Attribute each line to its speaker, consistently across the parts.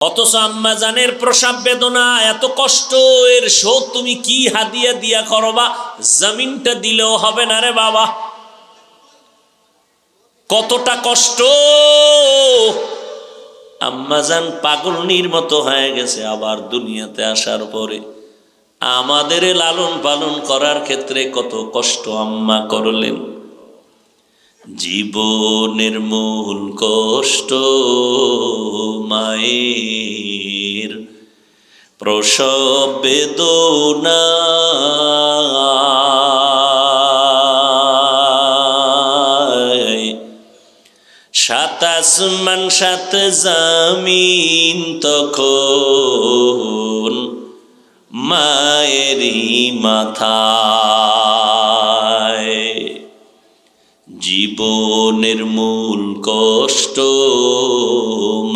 Speaker 1: অথচ আম্মা জানের প্রসব বেদনা এত কষ্ট, এর শোক তুমি কি হাদিয়া দিয়া করবা? জমিনটা দিলেও হবে না রে বাবা। কতটা কষ্ট। আম্মা জান পাগলনির মতো হয়ে গেছে আবার দুনিয়াতে আসার পরে। আমাদের লালন পালন করার ক্ষেত্রে কত কষ্ট আম্মা করলেন। জীবনের মূল কষ্ট মায়ের প্রসব বেদনা। সাত আসমান সাত জমিন তখন মায়েরই মাথায়। জীবনের মূল কষ্ট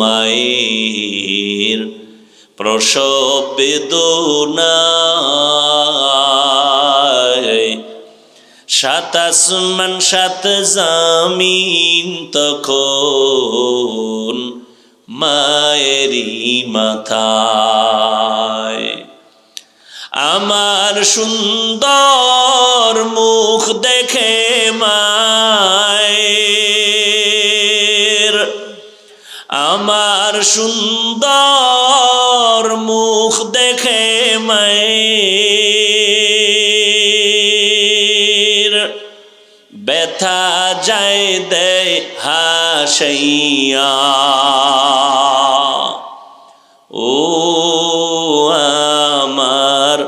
Speaker 1: মায়ের প্রসব বেদনা। সাত আসমান সাত জমিন তখন মায়েরই মাথায়। আমার সুন্দর মুখ দেখে মায়ের, আমার সুন্দর মুখ দেখে মায়ের ব্যথা যায় দেয় হাসাইয়া। ও আমার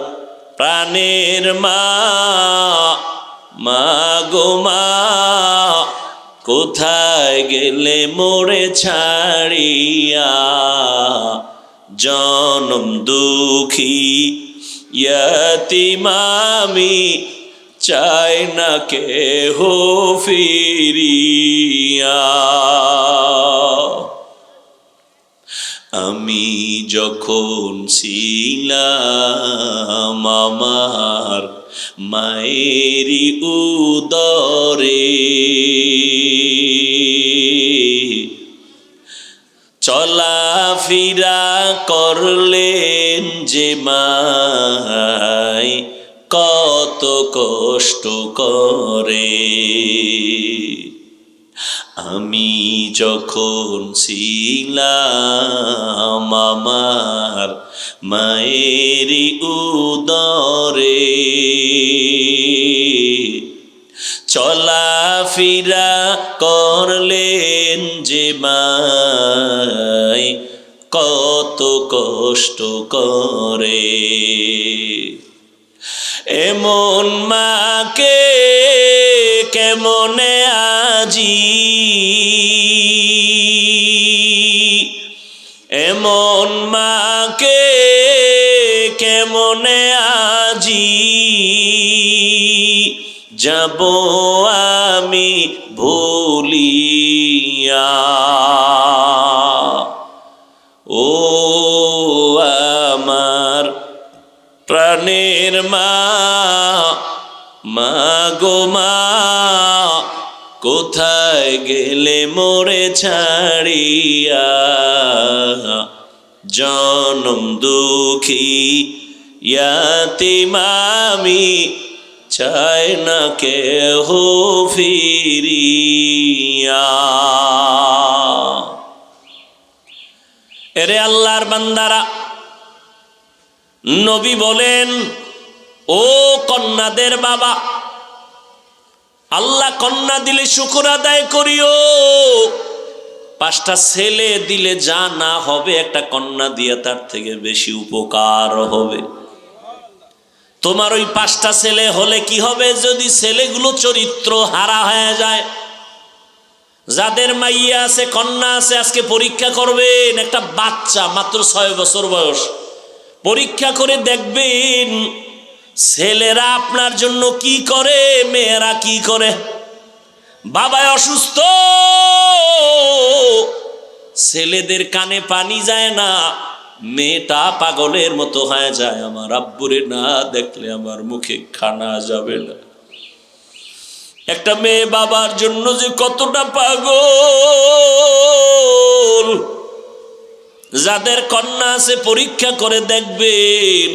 Speaker 1: প্রাণের মা, মা গো মা, কোথায় গেলে মোরে ছাড়িয়া? জনম দুঃখী ইয়তীম আমি, চাই না কেহ ফিরিয়া। আমি যখন ছিলাম আমার মায়েরই উদরে, চলাফেরা করলেন যে মায় কত কষ্ট করে। আমি যখন ছিলাম আমার মায়েরই উদরে, চলাফেরা করলেন যে মায় কত কষ্ট করে। এমন মাকে কেমনে আজি, এমন মাকে কেমনে আজি যাব আমি ভুলিয়া। ও আমার প্রাণের মা, মা গো মা, কোথায় গেলে মোরে ছাড়িয়া? জনম দুঃখী ইয়তীম আমি, চাই না কেহ ফিরিয়া। এরে আল্লাহর বান্দারা, নবী বলেন, ও কন্যাদের বাবা, আল্লাহ কন্যা দিলে শুকর আদায় করিও। 5টা ছেলে দিলে যা না হবে, একটা কন্যা দিয়ে তার থেকে বেশি উপকার হবে। তোমার ওই 5টা ছেলে হলে কি হবে? যদি ছেলেগুলো চরিত্র হারা হয়ে যায়। যাদের মাইয়া আছে, কন্যা আছে, আজকে পরীক্ষা করবেন। একটা বাচ্চা মাত্র 6 বছর বয়স, পরীক্ষা করে দেখবেন ছেলেরা আপনার জন্য কি করে, মেয়েরা কি করে। বাবায় অসুস্থ, ছেলেদের কানে পানি যায় না, মেয়েটা পাগলের মতো হয়ে যায়, আমার আব্বুরে না দেখলে আমার মুখে খানা যাবে না। একটা মেয়ে বাবার জন্য যে কতটা পাগল, যাদের কন্যা আছে পরীক্ষা করে দেখবেন।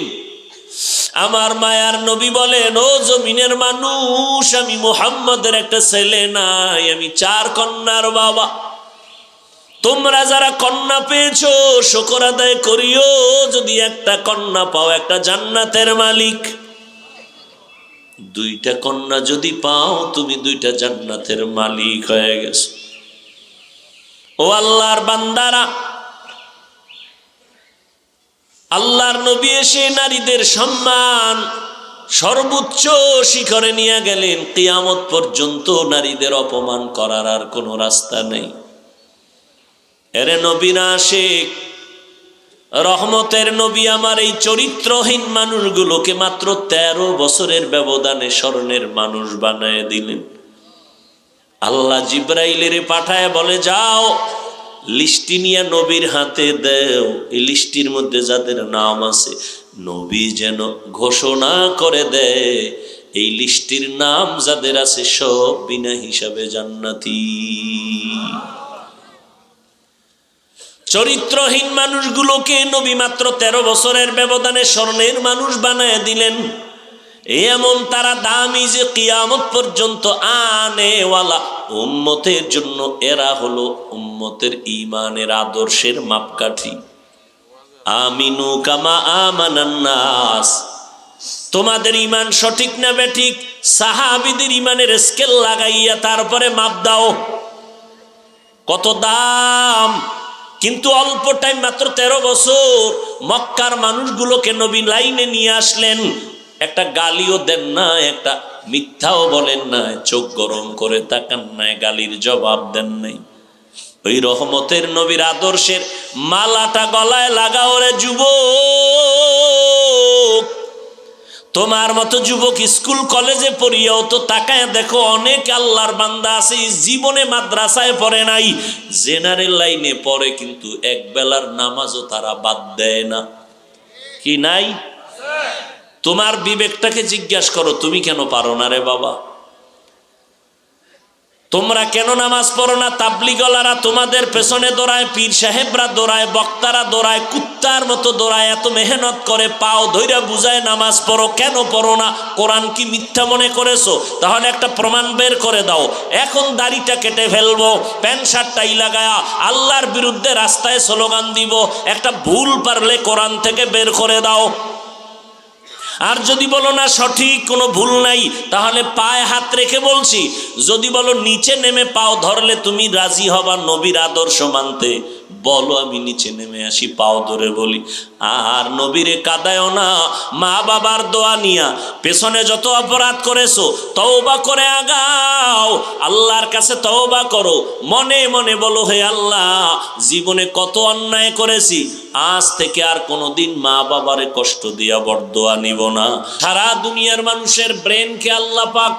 Speaker 1: আমার মায়ার নবী বলেন, ও জমিনের মানুষ, আমি মুহাম্মদের একটা ছেলে নাই, আমি 4 কন্যার বাবা। তোমরা যারা কন্যা পেয়েছো শুকর আদায় করিও, যদি একটা কন্যা পাও একটা জান্নাতের মালিক, 2টা কন্যা যদি পাও তুমি 2টা জান্নাতের মালিক হয়ে গেছো। ও আল্লাহর বান্দারা, আল্লাহর নবী এসে নারীদের সম্মান সর্বোচ্চ শিখরে নিয়ে গেলেন। কিয়ামত পর্যন্ত নারীদের অপমান করার আর কোনো রাস্তা নেই। এরে নবীর আশিক, রহমতের নবী আমার এই চরিত্রহীন মানুষগুলোকে মাত্র 13 বছরের ব্যবধানে স্বর্ণের মানুষ বানায় দিলেন। আল্লাহ জিব্রাইলের পাঠায় বলে, যাও লিস্টি নিয়ে নবীর হাতে দেও, এই লিস্টির মধ্যে যাদের নাম আছে নবী যেন ঘোষণা করে দেয়, এই লিস্টির নাম যাদের আছে সব বিনা হিসাবে জান্নাতি। চরিত্রহীন মানুষগুলোকে নবী মাত্র 13 বছরের ব্যবধানে স্বর্ণের মানুষ বানায় দিলেন। এমন তারা দামি যে কিয়ামত পর্যন্ত আনেওয়ালা উম্মতের জন্য এরা হলো উম্মতের ঈমানের আদর্শের মাপকাঠি। আমিনু কামা আমানান নাস। তোমাদের ঈমান সঠিক না বেঠিক, সাহাবীদের ঈমানের স্কেল লাগাইয়া তারপরে মাপ দাও। কত দাম, কিন্তু অল্প টাইম, মাত্র 13 বছর মক্কার মানুষগুলোকে নবী লাইনে নিয়ে আসলেন। একটা গালিও দেন না, একটা মিথ্যাও বলেন না, চোখ গরম করে তাকান নাই, গালির জবাব দেন নাই। ওই রহমতের নবীর আদর্শের মালাটা গলায় লাগাও রে যুবক। তোমার মতো যুবক স্কুল কলেজে পড়িয়াও তো তাকায় দেখো, অনেক আল্লাহর বান্দা আছে জীবনে মাদ্রাসায় পড়ে নাই, জেনারেল লাইনে পড়ে, কিন্তু এক বেলার নামাজও তারা বাদ দেয় না। কি নাই? তোমার বিবেকটাকে জিজ্ঞাসা করো, তুমি কেন পারো না রে বাবা? তোমরা কেন নামাজ পড়ো না? তাবলিগলারা তোমাদের পেছনে দৌড়ায়, পীর সাহেবরা দৌড়ায়, বক্তারা দৌড়ায়, কুত্তার মতো দৌড়ায়, এত মেহনত করে, পাও ধইরা বুঝায় নামাজ পড়ো, কেন পড়ো না? কোরআন কি মিথ্যা মনে করেছো? তাহলে একটা প্রমাণ বের করে দাও। এখন দাড়িটা কেটে ফেলবো, প্যান্ট শার্টটাই লাগায়া আল্লাহর বিরুদ্ধে রাস্তায় স্লোগান দিব, একটা ভুল পারলে কোরআন থেকে বের করে দাও। আর যদি বলো না সঠিক, কোনো ভুল নাই, তাহলে পায়ে হাত রেখে বলছি, যদি বলো নিচে নেমে পাও ধরলে তুমি রাজি হবা নবীর আদর্শ মানতে, বলো আমি নিচে নেমে আসি, পাও ধরে বলি। আর নবীরে কাদায়ও না, মা বাবার দোয়া নিয়া পেছনে যত অপরাধ করেছো তওবা করে আগাও, আল্লাহর কাছে তওবা করো, মনে মনে বলো, হে আল্লাহ জীবনে কত অন্যায় করেছি, আজ থেকে আর কোনোদিন মা বাবারে কষ্ট দিয়া বরদোয়া নিব না। সারা দুনিয়ার মানুষের ব্রেনকে আল্লাহ পাক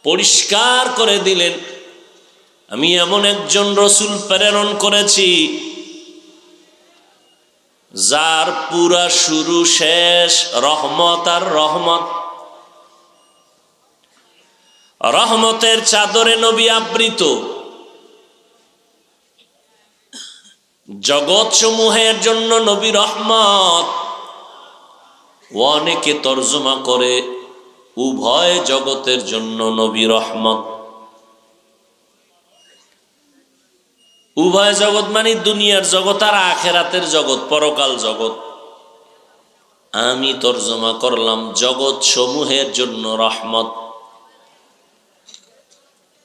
Speaker 1: পরিষ্কার করে দিলেন। আমি এমন একজন রসুল প্রেরণ করেছি যার পুরা শুরু শেষ রহমত আর রহমত। রহমতের চাদরে নবী আবৃত, জগৎ সমূহের জন্য নবী রহমত। অনেকে তর্জমা করে উভয় জগতের জন্য নবী রহমত। উভয় জগৎ মানে দুনিয়ার জগৎ আর আখেরাতের জগৎ, পরকাল জগৎ। আমি তর্জমা করলাম জগৎ সমূহের জন্য রহমত।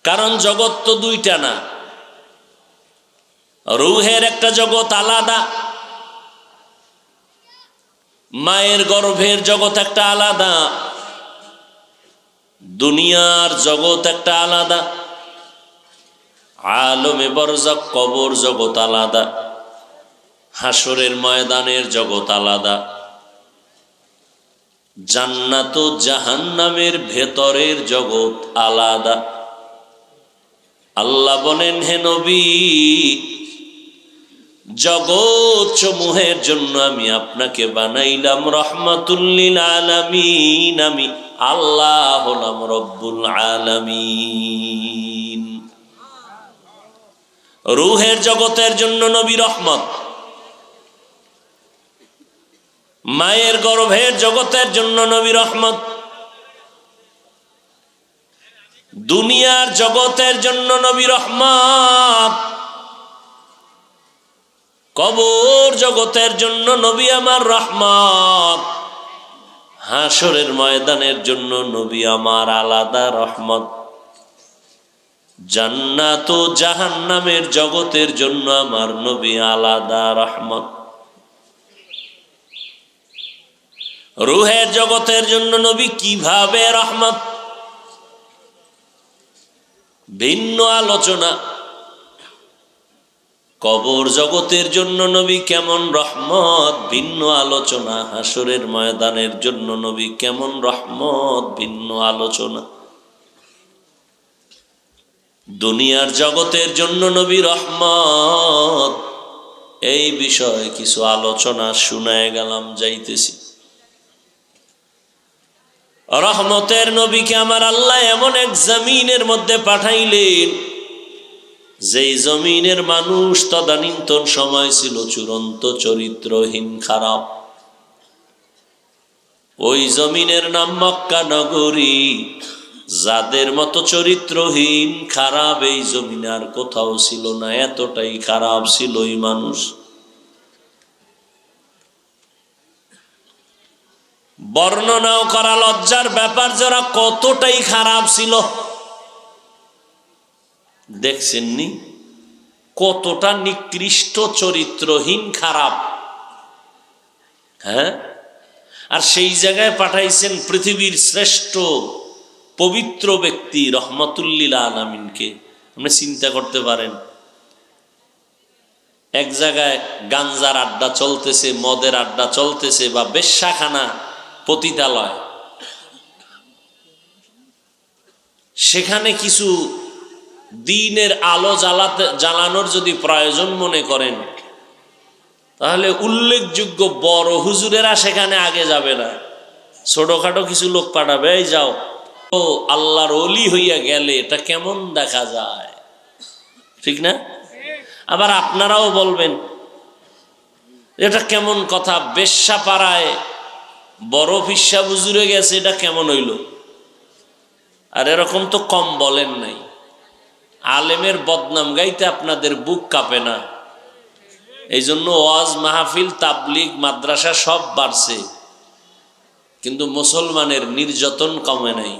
Speaker 1: কারণ জগৎ তো 2টা না, রূহের একটা জগৎ আলাদা, মায়ের গর্ভের জগৎ একটা আলাদা, দুনিয়ার জগৎ একটা আলাদা, আলমে বরজাক কবর জগৎ আলাদা, হাসরের ময়দানের জগৎ আলাদা, জান্নাত ও জাহান্নামের ভেতরের জগৎ আলাদা। আল্লাহ বলেন, হে নবী জগৎ সমূহের জন্য আমি আপনাকে বানাইলাম রহমাতুল লিল আলামিন, আমি আল্লাহ হলাম রব্বুল আলামিন। রূহের জগতের জন্য নবী রহমত, মায়ের গর্ভের জগতের জন্য নবী রহমত, দুনিয়ার জগতের জন্য নবী রহমত, কবর জগতের জন্য নবী আমার রহমত, হাসরের ময়দানের জন্য নবী আমার আলাদা রহমত, জান্নাত ও জাহান্নামের জগতের জন্য আমার নবী আলাদা রহমত, রূহের জগতের জন্য নবী কিভাবে রহমত, ভিন্ন আলোচনা। কবর জগতের জন্য নবী কেমন রহমত, ভিন্ন আলোচনা। হাসরের ময়দানের জন্য নবী কেমন রহমত, ভিন্ন আলোচনা। দুনিয়ার জগতের জন্য নবী রহমত। এই বিষয়ে কিছু আলোচনা শুনায় গেলাম, যাইতেছি। রহমতের নবীকে আমার আল্লাহ এমন এক জমিনের মধ্যে পাঠাইলেন, যেই জমিনের মানুষ তদানীন্তন সময় ছিল চূড়ান্ত চরিত্রহীন, খারাপ। ওই জমিনের নাম মক্কা নগরী। যাদের মতো চরিত্রহীন খারাপ এই জমিনে আর কোথাও ছিল না, এতটাই খারাপ ছিল ওই মানুষ। বর্ণনাও করা লজ্জার ব্যাপার, যারা কতটাই খারাপ ছিল। দেখছেননি কতটা নিকৃষ্ট চরিত্রহীন খারাপ, হ্যাঁ? আর সেই জায়গায় পাঠাইছেন পৃথিবীর শ্রেষ্ঠ পবিত্র ব্যক্তি রহমতুল্লিল আলামিনকে। আপনি চিন্তা করতে পারেন, এক জায়গায় গাঞ্জার আড্ডা চলতেছে, মদের আড্ডা চলতেছে, বা বেশ্যাখানা, পতিতালয়, সেখানে কিছু দ্বীনের আলো জ্বালানোর যদি প্রয়োজন মনে করেন, তাহলে উল্লেখযোগ্য বড় হুজুরেরা সেখানে আগে যাবে না, ছোটখাটো কিছু লোক পাঠাবে, এই যাও। ও আল্লাহর ওলি হইয়া গেলে এটা কেমন দেখা যায়, ঠিক না? আবার আপনারাও বলবেন এটা কেমন কথা, বেশ্যা পাড়ায় বড় ফিসা হুজুরে গেছে, এটা কেমন হইল? আর এরকম তো কম বলেন নাই। আলেমের বদনাম গাইতে আপনাদের বুক কাঁপে না। এই জন্য ওয়াজ মাহফিল, তাবলিগ, মাদ্রাসা সব বাড়ছে, কিন্তু মুসলমানের নির্যাতন কমে নাই,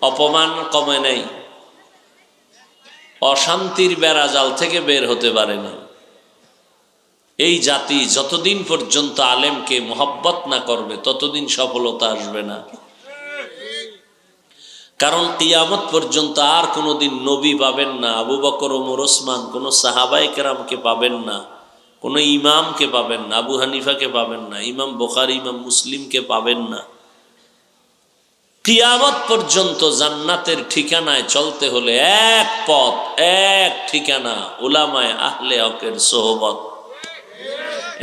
Speaker 1: অপমান কমে নাই, অশান্তির বেড়াজাল থেকে বের হতে পারে না। এই জাতি যতদিন পর্যন্ত আলেমকে মোহব্বত না করবে ততদিন সফলতা আসবে না। কারণ কিয়ামত পর্যন্ত আর কোনোদিন নবী পাবেন না, আবু বকর, ওমর, ওসমান, কোনো সাহাবায়ে কেরামকে পাবেন না, কোনো ইমামকে পাবেন না, আবু হানিফাকে পাবেন না, ইমাম বুখারী, ইমাম মুসলিমকে পাবেন না। কিয়ামত পর্যন্ত জান্নাতের ঠিকানায় চলতে হলে এক পথ, এক ঠিকানা, উলামায়ে আহলে হকের সোহবত।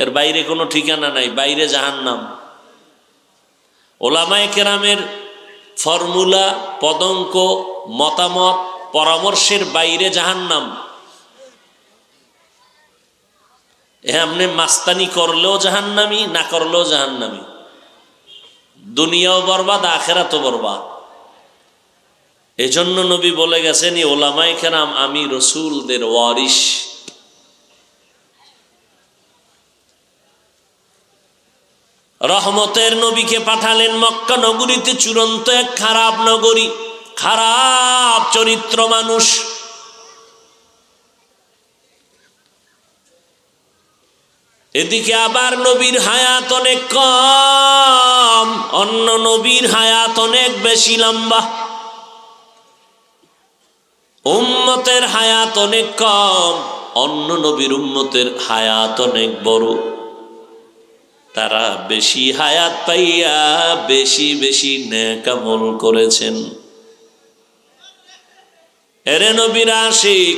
Speaker 1: এর বাইরে কোনো ঠিকানা নাই, বাইরে জাহান্নাম। উলামায়ে কেরামের ফর্মুলা, পদঙ্ক, মতামত, পরামর্শের বাইরে জাহান্নাম। আপনি মাস্তানি করলেও জাহান্নামি, না করলেও জাহান্নামি। দুনিয়াও বরবাদ, আখেরাতও বরবাদ। এজন্য নবী বলে গেছেন, ওলামায়ে কেরাম আমি রসুলদের ওয়ারিস। রহমতের নবীকে পাঠালেন মক্কা নগরীতে, চূড়ান্ত এক খারাপ নগরী, খারাপ চরিত্র মানুষ। এদিকে আবার নবীর হায়াত অনেক কম, অন্য নবীর হায়াত অনেক বেশি লম্বা। উম্মতের হায়াত অনেক কম, অন্য নবীর উম্মতের হায়াত অনেক বড়। তারা বেশি হায়াত পাইয়া বেশি বেশি নেক আমল করেছেন। এরে নবীর আশিক,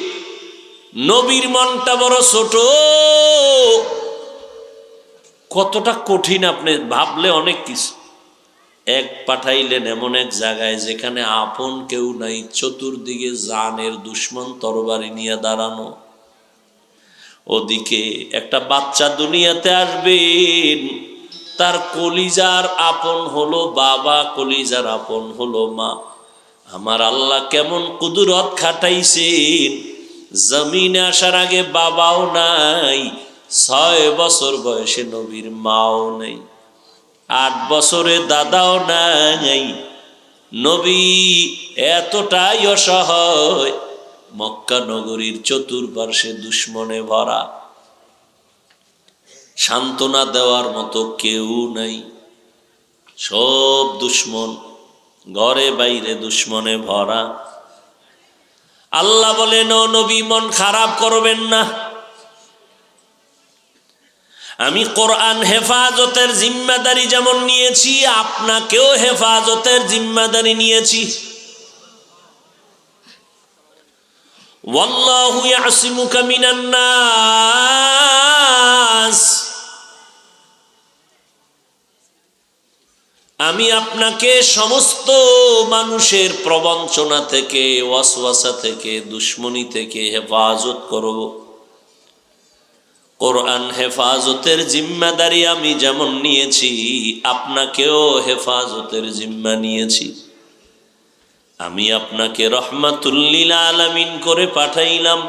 Speaker 1: নবীর মনটা বড় ছোট। কতটা কঠিন আপনি ভাবলে অনেক কিছু। এক পাঠাইলেন এমন এক জায়গায় যেখানে আপন কেউ নাই, চতুর্দিকে জানের দুশ্মন তরবারি নিয়ে দাঁড়ানো। ওদিকে একটা বাচ্চা দুনিয়াতে আসবেন, তার কলিজার আপন হলো বাবা, কলিজার আপন হলো মা। আমার আল্লাহ কেমন কুদরত খাটাইছেন, জমিনে আসার আগে বাবাও নাই, 6 বছর বয়সে নবীর মাও নেই, 8 বছরে দাদাও নাই। নবী এতটাই অসহায়, মক্কা নগরীর চতুর্পার্শ্বে দুশ্মনে ভরা, সান্ত্বনা দেওয়ার মতো কেউ নাই, সব দুশ্মন, ঘরে বাইরে দুশ্মনে ভরা। আল্লাহ বলেন, ও নবী মন খারাপ করবেন না, আমি কোরআন হেফাজতের জিম্মাদারি যেমন নিয়েছি, আপনাকেও হেফাজতের জিম্মাদারি নিয়েছি। ওয়াল্লাহু ইয়াসিমুকা মিনান নাস, আমি আপনাকে সমস্ত মানুষের প্রবঞ্চনা থেকে, ওয়াসওয়াসা থেকে, দুশ্মনী থেকে হেফাজত করব। কোরআন হেফাজতের জিম্মাদারি আমি যেমন নিয়েছি, আপনাকেও হেফাজতের জিম্মা নিয়েছি। আমি আপনাকে রহমাতুল লিল আলামিন করে পাঠাইলাম।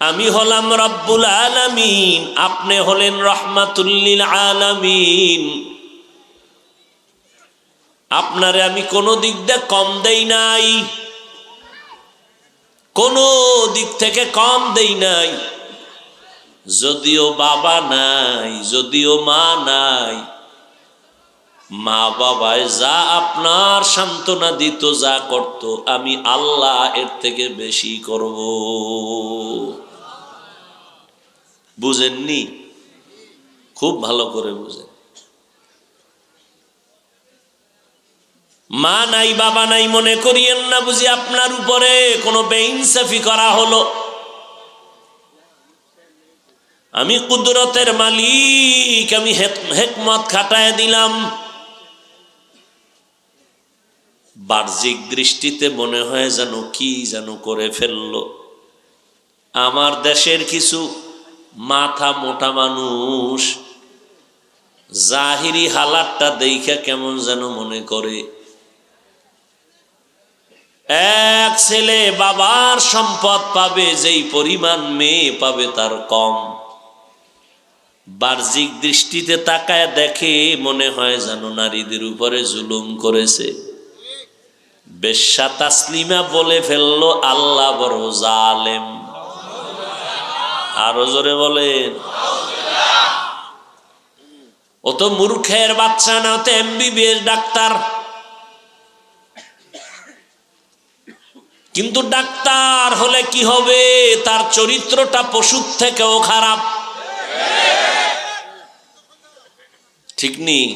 Speaker 1: আমি হলাম রব্বুল আলামিন, আপনি হলেন রহমাতুল লিল আলামিন। আপনারে আমি কোনো দিক দিয়ে কম দেই নাই, কোনো দিক থেকে কম দেই নাই। যদিও বাবা নাই, যদিও মা নাই, মা বাবায় যা আপনার সান্ত্বনা দিত, যা করত, আমি আল্লাহ এর থেকে বেশি করব। বুঝেননি? খুব ভালো করে বুঝেন। মা নাই বাবা নাই মনে করিয়েন না বুঝি আপনার উপরে কোনো বেইনসাফি করা হলো। আমি কুদরতের মালিক, আমি হিকমত খাটায় দিলাম। বাহ্যিক দৃষ্টিতে মনে হয় যেন কি যেন করে ফেললো। আমার দেশের কিছু মাথা মোটা মানুষ জাহিরি হালাতটা দেখে কেমন যেন মনে করে এক ছেলে বাবার সম্পদ পাবে যেই পরিমাণ মেয়ে পাবে তার কম। বাহ্যিক দৃষ্টিতে তাকায় দেখে মনে হয় যেন নারীদের উপরে জুলুম করেছে। বেশ্যা তাসলিমা বলে ফেললো আল্লাহ বড় জালেম। আরো জোরে বলেন। ও তো মূর্খের বাচ্চা না, তো এমবিবিএস ডাক্তার। কিন্তু ডাক্তার হলে কি হবে, তার চরিত্রটা পশুর থেকেও খারাপ। ঠিক নেই?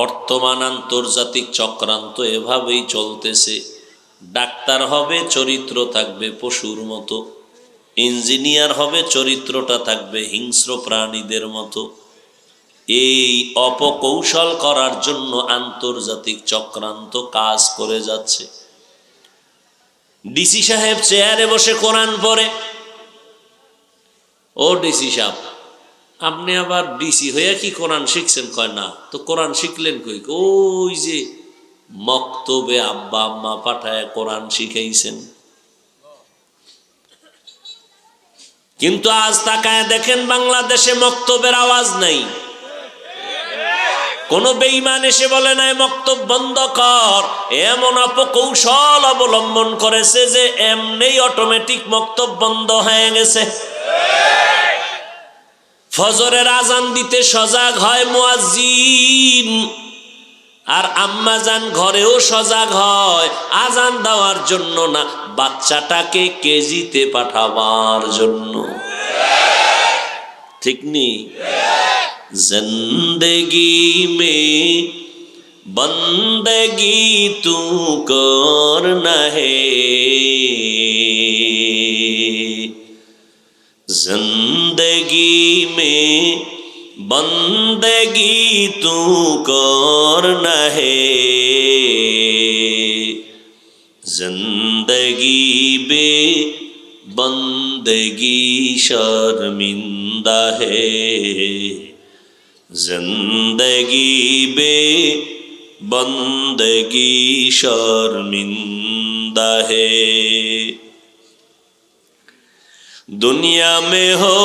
Speaker 1: বর্তমান আন্তর্জাতিক চক্রান্ত এভাবেই চলতেছে। ডাক্তার হবে, চরিত্র থাকবে পশুর মতো। ইঞ্জিনিয়ার হবে, চরিত্রটা থাকবে হিংস্র প্রাণীদের মতো। এই অপকৌশল করার জন্য আন্তর্জাতিক চক্রান্ত কাজ করে যাচ্ছে। ডিসি সাহেব চেয়ারে বসে কোরআন পড়ে। ও ডিসি সাহেব, আপনি আবার ডিসি হইয়া কি কোরআন শিখছেন? কয় না। তো কোরআন শিখলেন কই? ওই যে মক্তবে আব্বা আম্মা পাঠায় কোরআন শিখাইছেন। কিন্তু আজ তাকায় দেখেন বাংলাদেশে মক্তবের আওয়াজ নাই। কোন বেঈমান এসে বলে নাই মক্তব বন্ধ কর। এমন অপকৌশল অবলম্বন করেছে যে এমনি অটোমেটিক মক্তব বন্ধ হয়ে গেছে। ফজরের আজান দিতে সজাগ হয় মুয়াজ্জিন, আর আম্মাজান ঘরেও সজাগ হয় আজান দেওয়ার জন্য না, বাচ্চাটাকে কেজিতে পাঠাবার জন্য। ঠিক নেই? जिंदगी में बंदगी तू करना है, जिंदगी में बंदगी तू करना है, जिंदगी बे बंद जिंदगी शर्मिंदा है, जिंदगी बे बंदगी शर्मिंदा है। दुनिया में हो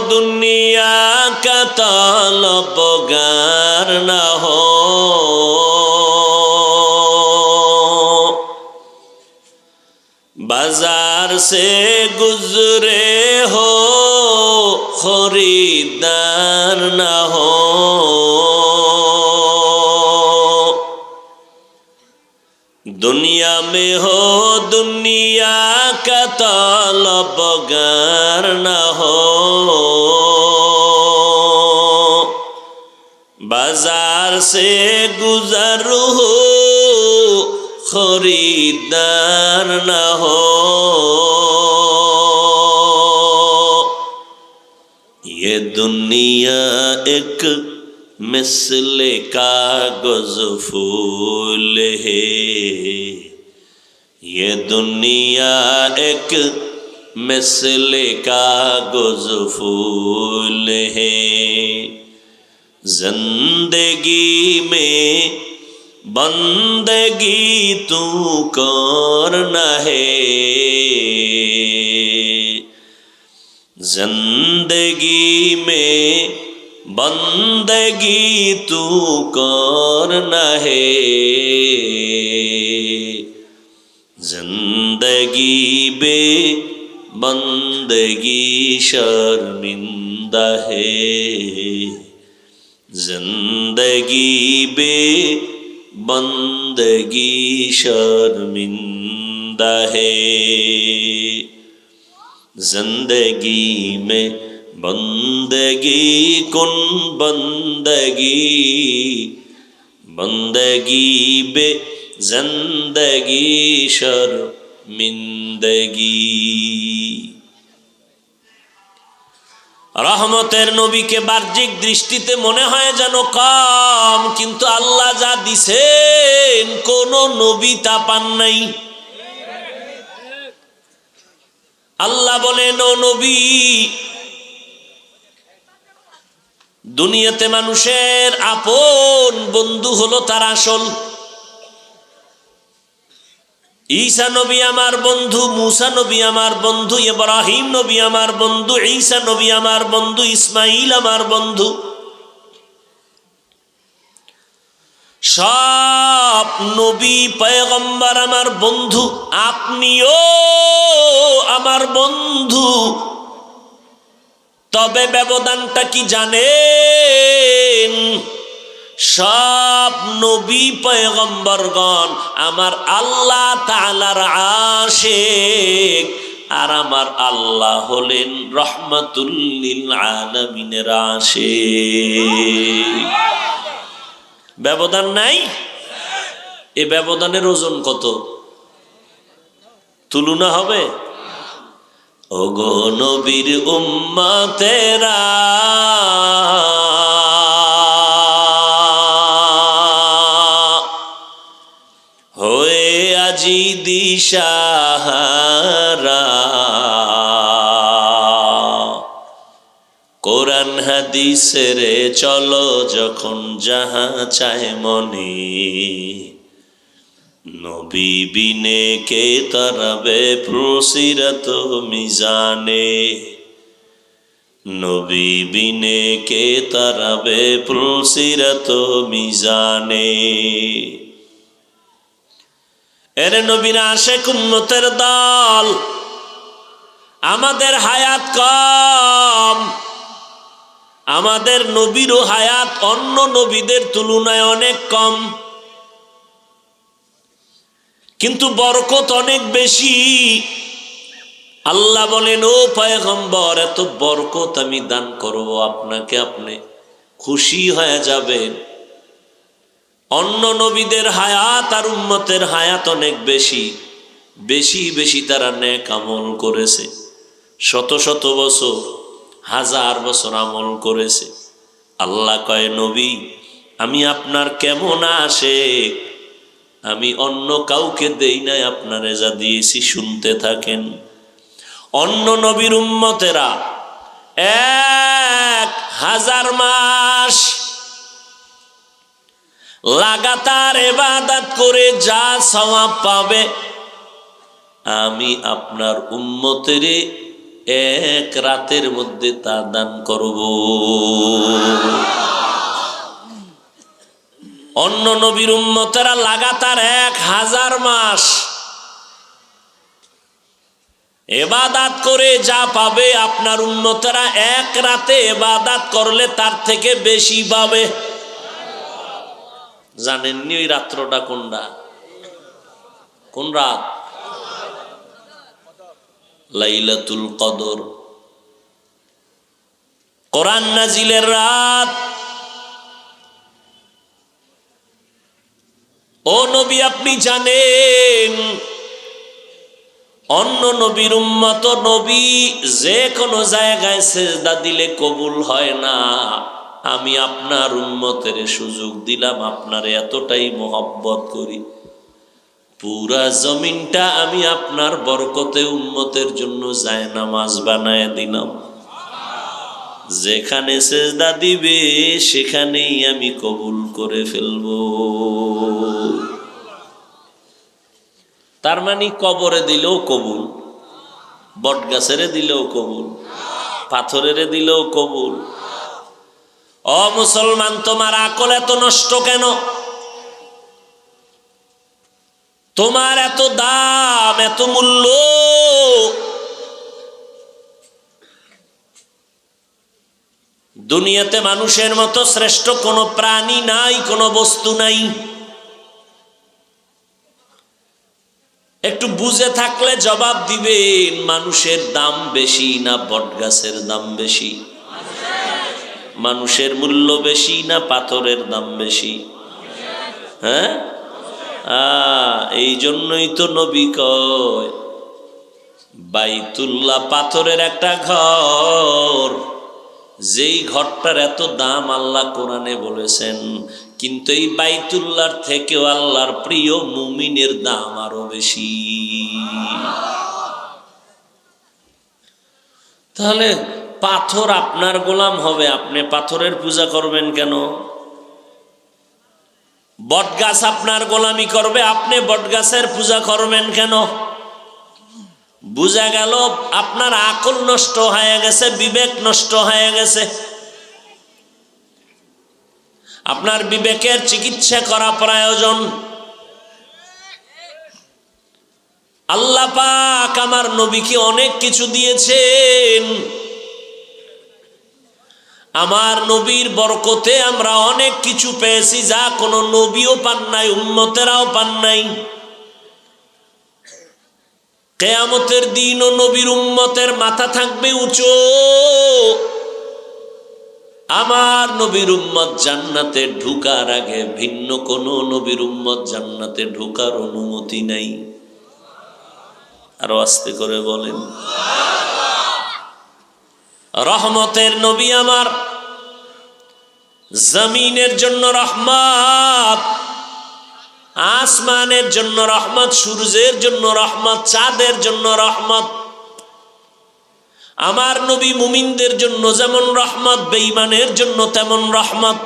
Speaker 1: दुनिया का तलबगार न हो, बाजार से गुजरे हो खरीदार न हो। दुनिया में हो दुनिया का तलबगार न हो, बाजार से गुजर हो खरीदार न हो। ये दुनिया एक मिसले कागज फूल है, ये दुनिया एक मिसले कागज फूल है। जिंदगी में बंदगी तू करना है, जिंदगी में बंदगी तू करना है। जिंदगी बे बंदगी शर्मिंदा है, जिंदगी बे बंदगी शर्मिंदा है। जिंदगी में बंदगी कुन बंदगी, बंदगी बे जिंदगी शर्मिंदगी। রহমতের নবীকে বাহ্যিক দৃষ্টিতে মনে হয় যেন কম, কিন্তু আল্লাহ যা দিছেন কোন নবী তা পান নাই। আল্লাহ বলেন, ও নবী, দুনিয়াতে মানুষের আপন বন্ধু হলো তার আসল। ঈসা নবী আমার বন্ধু, মুসা নবী আমার বন্ধু, ইব্রাহিম নবী আমার বন্ধু, ঈসা নবী আমার বন্ধু, ইসমাইল আমার বন্ধু। সব নবী পয়গম্বর আমার বন্ধু, আপনিও আমার বন্ধু। তবে ব্যবধানটা কি জানেন? সব নবী পয়গম্বরগণ আমার আল্লাহ তাআলার আশিক, আর আমার আল্লাহ হলেন রহমাতুল লিল আলামিনের আশিক। ব্যবধান নাই? এই ব্যবধানের ওজন কত? তুলনা হবে? ওগো নবীর উম্মতেরা, হয়ে আজি দিশাহারা, কোরআন হাদিসের চলো যখন যাহা চায় মনে, নবী বিনে কে তারাবে ফুলসিরাত মিজানে, নবী বিনে কে তারাবে ফুলসিরাত মিজানে। এর নবীর আশিক উম্মতের দল, আমাদের হায়াত কম, আমাদের নবীরও হায়াত অন্য নবীদের তুলনায় অনেক কম, কিন্তু বরকত অনেক বেশি। আল্লাহ বলেন, ও পয়গম্বর, এত বরকত আমি দান করব আপনাকে, আপনি খুশি হয়ে যাবেন। অন্য নবীদের হায়াত আর উম্মতের হায়াত অনেক বেশি, বেশি বেশি তারা নেক আমল করেছে, শত শত বছর, হাজার বছর আমল করেছে। আল্লাহ কয়, নবী, আমি আপনার কেমন আশিক, আমি অন্য কাউকে দেই নাই, আপনারে যা দিয়েছি শুনতে থাকেন। অন্য নবীর উম্মতেরা 1000 মাস লাগাতার ইবাদত করে যা সওয়াব পাবে, আমি আপনার উম্মতের এক রাতের মধ্যে তা দান করব। অন্য নবীর উম্মতেরা লাগাতার 1000 মাস ইবাদত করে যা পাবে, আপনার উম্মতেরা এক রাতে ইবাদত করলে তার থেকে বেশি পাবে। জানেননি ওই রাত্রটা কোনটা? কোন রাত? লাইলাতুল কদর, কোরআন নাজিলের রাত। ও নবী, আপনি জানেন অন্য নবীর উম্মত নবী যে কোনো জায়গায় সিজদা দিলে কবুল হয় না, আমি আপনার উম্মতের সুযোগ দিলাম, আপনারে এতটাই মোহব্বত করি, পুরা জমিনটা আমি আপনার বরকতে উম্মতের জন্য জায়নামাজ বানায় দিলাম। যেখানে সিজদা দিবে সেখানেই আমি কবুল করে ফেলবো। তার মানে কবরে দিলেও কবুল, বটগাছেরে দিলেও কবুল, পাথরেরে দিলেও কবুল। ও মুসলমান, তোমার আকল এত নষ্ট কেন? তোমার এত দাম, এত মূল্য? দুনিয়াতে মানুষের মতো শ্রেষ্ঠ কোনো প্রাণী নাই, কোনো বস্তু নাই। একটু বুঝে থাকলে জবাব দিবেন, মানুষের দাম বেশি না বটগাছের দাম বেশি? মানুষের মূল্য বেশি না পাথরের দাম বেশি? হ্যাঁ, এই জন্যই তো নবী কয় বাইতুল্লাহ পাথরের একটা ঘর, যেই ঘরটার এত দাম আল্লাহ কোরআনে বলেছেন, কিন্তু এই বাইতুল্লাহর থেকেও আল্লাহর প্রিয় মুমিনের দাম আরো বেশি। তাহলে পাথর আপনার গোলাম হবে, আপনি পাথরের পূজা করবেন কেন? বটগাছ আপনার গোলামি করবে, আপনি বটগাছের পূজা করবেন কেন? বুঝা গেল আপনার আকল নষ্ট হয়ে গেছে, বিবেক নষ্ট হয়ে গেছে। আপনার বিবেকের চিকিৎসা করা প্রয়োজন। আল্লাহ পাক আমার নবীকে অনেক কিছু দিয়েছেন, আমার নবীর বরকতে আমরা অনেক কিছু পেয়েছি যা কোনো নবীও পান নাই, উম্মতেরাও পান নাই। কিয়ামতের দিনও নবীর উম্মতের মাথা থাকবে উঁচু। আমার নবীর উম্মত জান্নাতে ঢোকার আগে ভিন্ন কোনো নবীর উম্মত জান্নাতে ঢোকার অনুমতি নাই। আরো আস্তে করে বলেন। রহমতের নবী আমার, জমিনের জন্য রহমত, আসমানের জন্য রহমত, সূর্যের জন্য রহমত, চাঁদের জন্য রহমত। আমার নবী মুমিনদের জন্য যেমন রহমত, বেঈমানের জন্য তেমন রহমত।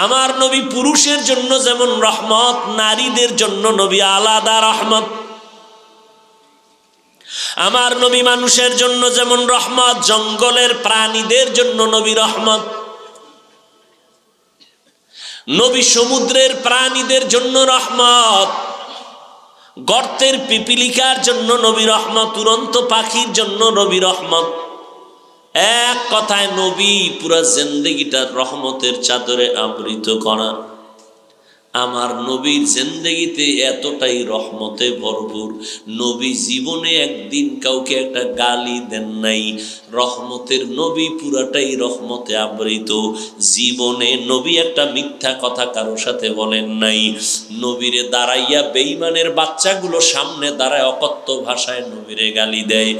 Speaker 1: আমার নবী পুরুষের জন্য যেমন রহমত, নারীদের জন্য নবী আলাদা রহমত। আমার নবী মানুষের জন্য যেমন রহমত, জঙ্গলের প্রাণীদের জন্য নবী রহমত। নবী সমুদ্রের প্রাণীদের জন্য রহমত, গর্তের পিপিলিকার জন্য নবী রহমত, উড়ন্ত পাখির জন্য নবী রহমত। এক কথায় নবী পুরা জিন্দেগিটা রহমতের চাদরে আবৃত করা। আমার নবীর জিন্দেগিতে এতটাই রহমতে ভরপুর, নবী জীবনে একদিন কাউকে একটা গালি দেন নাই। রহমতের নবী পুরাটাই রহমতে আবৃত। জীবনে নবী একটা মিথ্যা কথা কারোর সাথে বলেন নাই। নবীরে দাঁড়াইয়া বেঈমানের বাচ্চাগুলো সামনে দাঁড়ায় অকথ্য ভাষায় নবীরে গালি দেয়।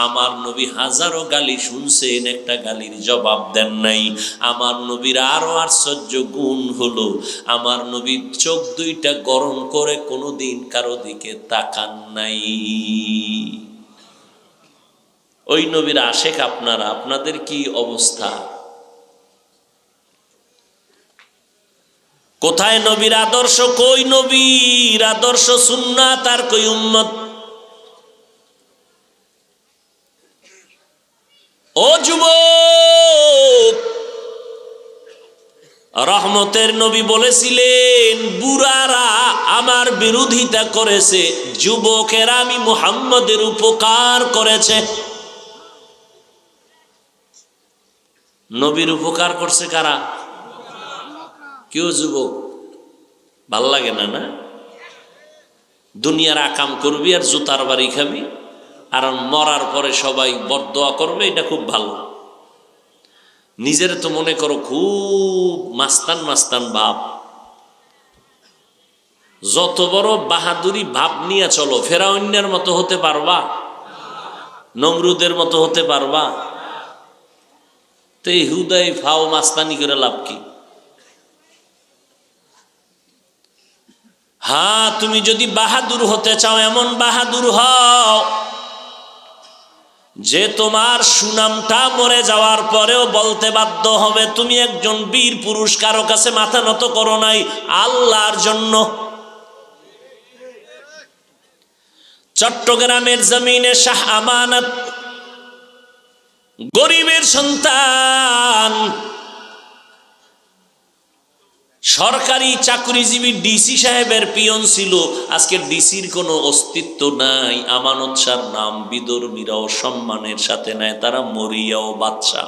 Speaker 1: আমার নবী হাজারো গালি শুনছেন, একটা গালির জবাব দেন নাই। আমার নবীর আরো আশ্চর্য গুণ হলো, আমার নবী চোখ দুইটা গরম করে কোনোদিন কারো দিকে তাকান নাই। ওই নবীর আশেক আপনারা, আপনাদের কি অবস্থা? কোথায় নবীর আদর্শ? কই নবীর আদর্শ সুন্নাত আর কই উম্মত? ও যুবক, রহমতের নবী বলেছিলেন বুড়ারা আমার বিরোধিতা করেছে, যুবকেরা আমি মুহাম্মদের উপকার করেছে। নবীর উপকার করছে কারা? কেউ যুবক ভাল লাগে না, না? দুনিয়ার আকাম করবি আর জুতার বাড়ি খাবি, আর মরার পরে সবাই বরদোয়া করবে, এটা খুব ভালো। নিজের তো মনে করো খুব মাস্তান মাস্তান ভাব, যত বড় বাহাদুরি ভাব নিয়ে চলো, ফেরাউনের মতো হতে পারবা? নমরুদের মতো হতে পারবা? তো এই হুদাই ফাও মাস্তানি করে লাভ কি? হ্যাঁ, তুমি যদি বাহাদুর হতে চাও, এমন বাহাদুর হও যে তোমার সুনামটা মরে যাওয়ার পরেও বলতে বাধ্য হবে তুমি একজন বীর পুরুষ, কারো কাছে মাথা নত করো নাই, আল্লাহর জন্য। চট্টগ্রামের জমিনে শাহ আমানত, গরিবের সন্তান, সরকারি চাকরিজীবী ডিসি সাহেবের পিয়ন ছিল, আজকে ডিসির কোনো অস্তিত্ব নাই। আমানত শাহর নাম বিধর্মীরাও সম্মানের সাথে নেয়, তারা মরিয়াও বাদশা।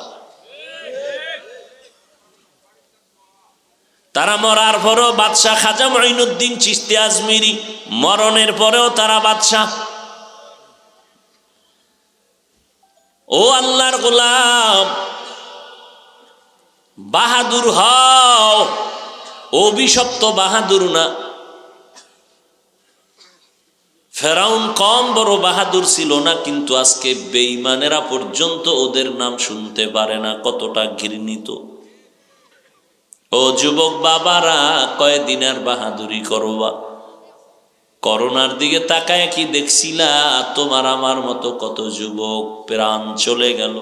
Speaker 1: তারা মরার পরেও বাদশা। খাজা মঈনুদ্দিন চিশতি আজমিরি মরণের পরেও তারা বাদশা। ও আল্লাহর গোলাম, বাহাদুর হও, অভিশপ্ত বাহাদুর না। ফেরাউন কম বড় বাহাদুর ছিল না, কিন্তু আজকে বেঈমানেরা পর্যন্ত ওদের নাম শুনতে পারে না, কতটা ঘৃণিত। ও যুবক বাবারা, কয়দিন আর বাহাদুরি করবা? করোনার দিকে তাকায় কি দেখছিলা? তোমার আমার মতো কত যুবক প্রাণ চলে গেল,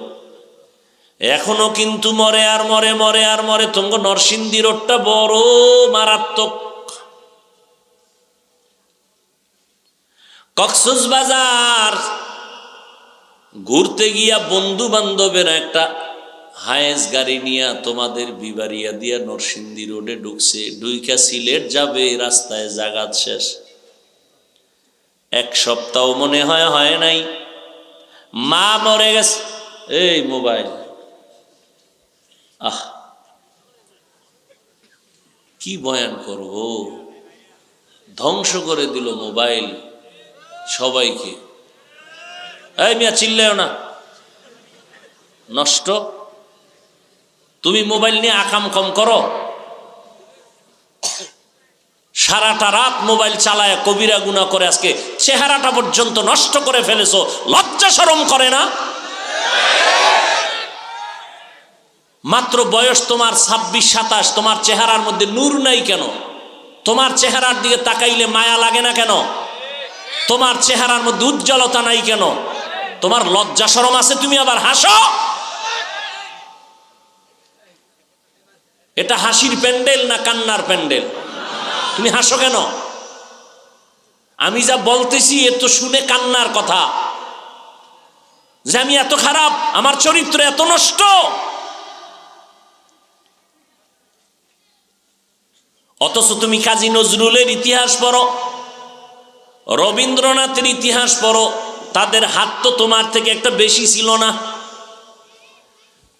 Speaker 1: এখনো কিন্তু মরে আর মরে, মরে আর মরে। তোমার নরসিংদী রোডটা বড় মারাত্মক। কক্সবাজার ঘুরতে গিয়া বন্ধু বান্ধবের একটা হায়েস গাড়ি নিয়ে তোমাদের বিবারিয়া দিয়া নরসিংদী রোডে ঢুকছে, ঢুইকা সিলেট যাবে, রাস্তায় জাগাত শেষ। এক সপ্তাহ মনে হয় হয় নাই, মা মরে গেছে। এই মোবাইল, আহ কি বয়ান করব, ধ্বংস করে দিল মোবাইল সবাইকে। এই মিয়া চিল্লাও না, নষ্ট। তুমি মোবাইল নিয়ে আকাম কম করো, সারাটা রাত মোবাইল চালায় কবিরা গুনাহ করে আজকে চেহারাটা পর্যন্ত নষ্ট করে ফেলেছো, লজ্জা শরম করে না? মাত্র বয়স তোমার 26-27, তোমার চেহারার মধ্যে নূর নাই কেন? তোমার চেহারার দিকে তাকাইলে মায়া লাগে না কেন? তোমার চেহারার মধ্যে উজ্জ্বলতা নাই কেন? তোমার লজ্জা শরম আছে, তুমি আবার হাসো। এটা হাসির প্যান্ডেল না কান্নার প্যান্ডেল? তুমি হাসো কেন? আমি যা বলতেছি এ তো শুনে কান্নার কথা, যে আমি এত খারাপ, আমার চরিত্র এত নষ্ট। অথচ তুমি কাজী নজরুলের ইতিহাস পড়ো, রবীন্দ্রনাথের ইতিহাস পড়ো, তাদের হাত তো তোমার থেকে একটা বেশি ছিল না,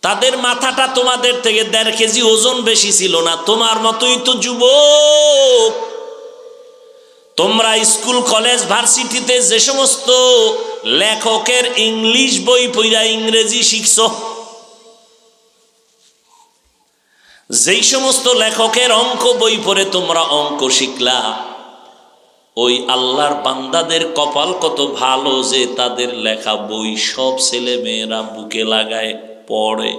Speaker 1: তাদের মাথাটা তোমাদের থেকে 1.5 কেজি ওজন বেশি ছিল না। তোমার মতোই তো যুবক, তোমরা স্কুল কলেজ ভার্সিটিতে যে সমস্ত লেখকের ইংলিশ বই পড়া ইংরেজি শিখছো, যেই সমস্ত লেখকের অঙ্ক বই পড়ে তোমরা অঙ্ক শিখলা, ওই আল্লাহর বান্দাদের কপাল কত ভালো যে তাদের লেখা বই সব ছেলে মেয়েরা বুকে লাগায় পড়ে,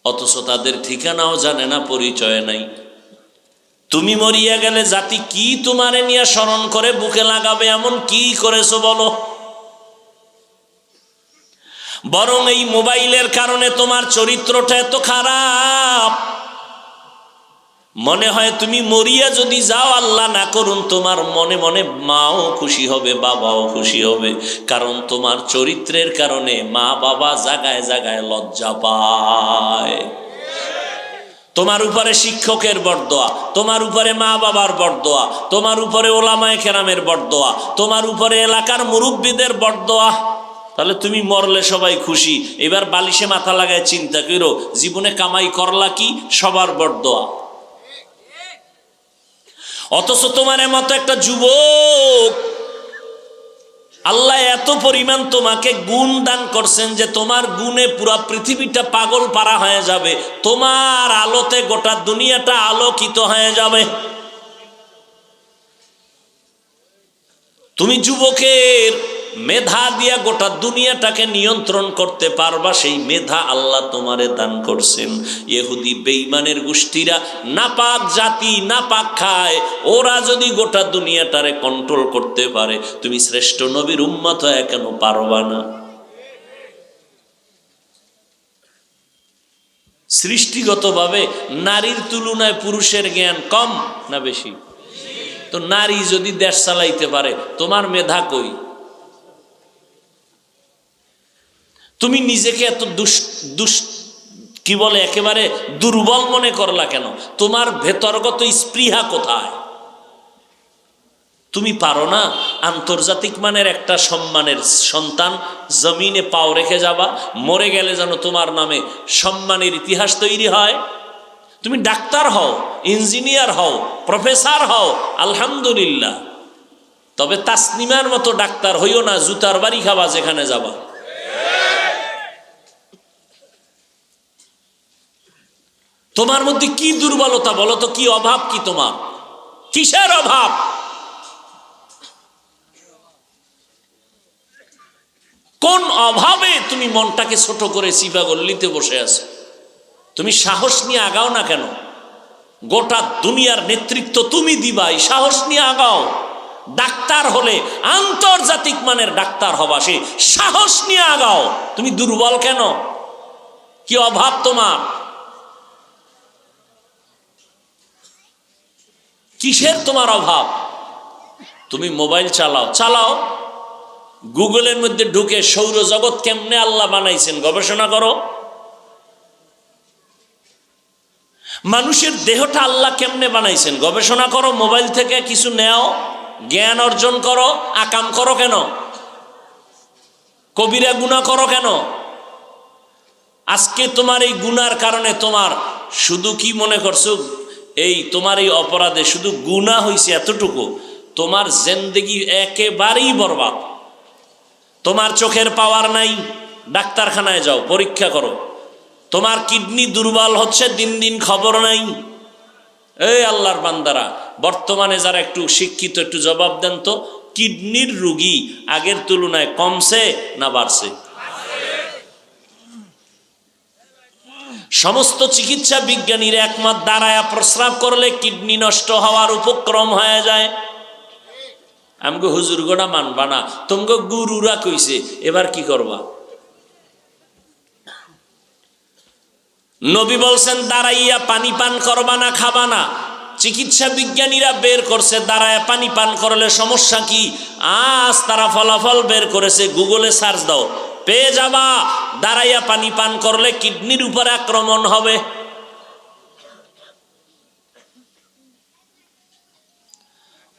Speaker 1: অথচ তাদের ঠিকানাও জানে না, পরিচয় নাই। তুমি মরিয়া গেলে জাতি কি তোমারে নিয়ে স্মরণ করে বুকে লাগাবে? এমন কি করেছো বলো? বরং এই মোবাইলের কারণে তোমার চরিত্রটা এত খারাপ, মনে হয় তুমি মরিয়া যদি যাও, আল্লাহ না করুন, তোমার মনে মনে মাও খুশি হবে, বাবাও খুশি হবে, কারণ তোমার চরিত্রের কারণে মা বাবা জায়গায় জায়গায় লজ্জা পায়। তোমার উপরে শিক্ষকের বরদোয়া, তোমার উপরে মা বাবার বরদোয়া, তোমার উপরে ওলামায়ে কেরামের বরদোয়া, তোমার উপরে এলাকার মুরব্বীদের বরদোয়া। তাহলে তুমি মরলে সবাই খুশি, এবার বালিশে মাথা লাগায় চিন্তা করো জীবনে কামাই করলা কি, সবার বরদোয়া। অথচ তোমার মতো একটা যুবক আল্লাহ এত পরিমাণ তোমাকে গুণ দান করছেন যে তোমার গুণে পুরা পৃথিবীটা পাগল পারা হয়ে যাবে, তোমার আলোতে গোটা দুনিয়াটা আলোকিত হয়ে যাবে। তুমি যুবকের মেধা দিয়া গোটা দুনিয়াটাকে নিয়ন্ত্রণ করতে পারবা, সেই মেধা আল্লাহ তোমারে দান করছেন। ইহুদি বেঈমানের গোষ্ঠীরা নাপাক জাতি, নাপাক খায়, ওরা যদি গোটা দুনিয়াটারে কন্ট্রোল করতে পারে, তুমি শ্রেষ্ঠ নবীর উম্মত হয়ে কেন পারবা না? সৃষ্টিগতভাবে নারীর তুলনায় পুরুষের জ্ঞান কম না বেশি? তো নারী যদি দেশ চালাইতে পারে, তোমার মেধা কই? তুমি নিজেকে এত কি বলে একেবারে দুর্বল মনে করলা কেন? তোমার ভেতরগত স্পৃহা কোথায়? তুমি পারো না আন্তর্জাতিক মানের একটা সম্মানের সন্তান জমিনে পাও রেখে যাবা, মরে গেলে যেন তোমার নামে সম্মানের ইতিহাস তৈরি হয়? তুমি ডাক্তার হও, ইঞ্জিনিয়ার হও, প্রফেসর হও, আলহামদুলিল্লাহ, তবে তাসনিমার মতো ডাক্তার হইও না, জুতার বাড়ি খাবা যেখানে যাবা। তোমার মধ্যে কি দুর্বলতা বলো তো? কি অভাব? কি তোমার কিসের অভাব? কোন অভাবে তুমি মনটাকে ছোট করে চিপা গল্লিতে বসে আছো? তুমি সাহস নিয়ে আগাও না কেন? গোটা দুনিয়ার নেতৃত্ব তুমি দিবাই, সাহস নিয়ে আগাও। ডাক্তার হলে আন্তর্জাতিক মানের ডাক্তার হবা, সে সাহস নিয়ে আগাও। তুমি দুর্বল কেন? কি অভাব তোমার? কিসের তোমার অভাব? তুমি মোবাইল চালাও, গুগলের মধ্যে ঢুকে সৌরজগৎ কেমনে আল্লাহ বানাইছেন গবেষণা করো। মানুষের দেহটা আল্লাহ কেমনে বানাইছেন গবেষণা করো। মোবাইল থেকে কিছু নেও, জ্ঞান অর্জন করো। আকাম করো কেন? কবিরা গুনাহ করো কেন? আজকে তোমার এই গুনার কারণে তোমার শুধু কি মনে করছো, এই তোমার এই অপরাধে শুধু গুনাহ হইছে এতটুকু, তোমার জিন্দেগি একেবারেই বরবাদ। তোমার চোখের পাওয়ার নাই, ডাক্তারখানায় যাও, পরীক্ষা করো। তোমার কিডনি দুর্বল হচ্ছে দিন দিন, খবর নাই। এই আল্লাহর বান্দারা, বর্তমানে যারা একটু শিক্ষিত, একটু জবাব দেন তো, কিডনির রোগী আগের তুলনায় কমছে না বাড়ছে? সমস্ত চিকিৎসা বিজ্ঞানীর একমত, দাঁড়ায়া প্রস্রাব করলে কিডনি নষ্ট হওয়ার উপক্রম হয়ে যায়। আমগো হুজুর গোড়া মানবা না, তোমগো গুরুরা কইছে, এবার কি করবা? নবী বলছেন দাঁড়াইয়া পানি পান করবা না, খাবা না। চিকিৎসা বিজ্ঞানীরা বের করছে দাঁড়াইয়া পানি পান করলে সমস্যা কি। আজ তারা ফলাফল বের করেছে, গুগলে সার্চ দাও, পেয়ে যাবা দাঁড়াইয়া পানি পান করলে কিডনির উপরে আক্রমণ হবে।